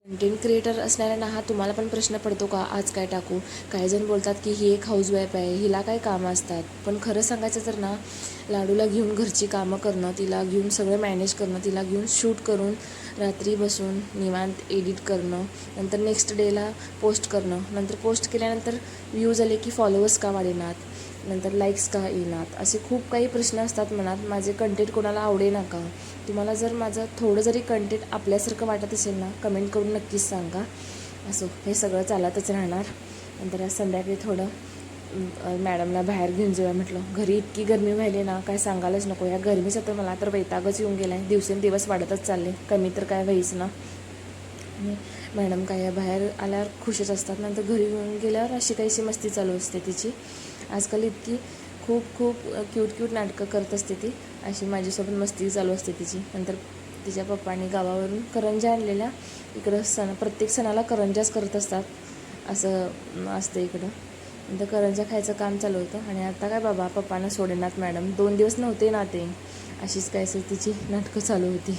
Content creator असणाऱ्यांना हा तुम्हाला पण प्रश्न पडतो का, आज काय टाकू? काही जण बोलतात की ही एक हाऊसवाईफ आहे, हिला काय कामं असतात. पण खरं सांगायचं तर ना, लाडूला घेऊन घरची कामं करणं, तिला घेऊन सगळं मॅनेज करणं, तिला घेऊन शूट करून रात्री बसून निवांत एडिट करणं, नंतर नेक्स्ट डेला पोस्ट करणं, नंतर पोस्ट केल्यानंतर व्ह्यूज आले की फॉलोअर्स का वाढेनात, नंतर लाईक्स का येणार, असे खूप काही प्रश्न असतात मनात. माझे कंटेंट कोणाला आवडेना का? तुम्हाला जर माझं थोडं जरी कंटेंट आपल्यासारखं वाटत असेल ना, कमेंट करून नक्कीच सांगा. असो, हे सगळं चालतच राहणार. नंतर आज संध्याकाळी थोडं मॅडमला बाहेर घेऊन जाऊया म्हटलं. घरी इतकी गरमी व्हायली ना, काय सांगायलाच नको. या गरमीचा तर मला तर वैतागच येऊन गेला आहे. दिवसेंदिवस वाढतच चालले, कमी तर काय व्हायच ना. आणि मॅडम काय बाहेर आल्यावर खुशच असतात, नंतर घरी येऊन गेल्यावर अशी काहीशी मस्ती चालू असते तिची. आजकाल इतकी खूप खूप क्यूट नाटकं करत असते ती. अशी माझ्यासोबत मस्ती चालू असते तिची. नंतर तिच्या पप्पांनी गावावरून करंज्या आणलेल्या. इकडं प्रत्येक सणाला करंज्याच करत असतात, असं असतं इकडं. नंतर करंज्या खायचं काम चालू होतं. आणि आता काय बाबा, पप्पांना सोडेनात मॅडम. 2 दिवस नव्हते ना ते. अशीच काय तिची नाटकं चालू होती.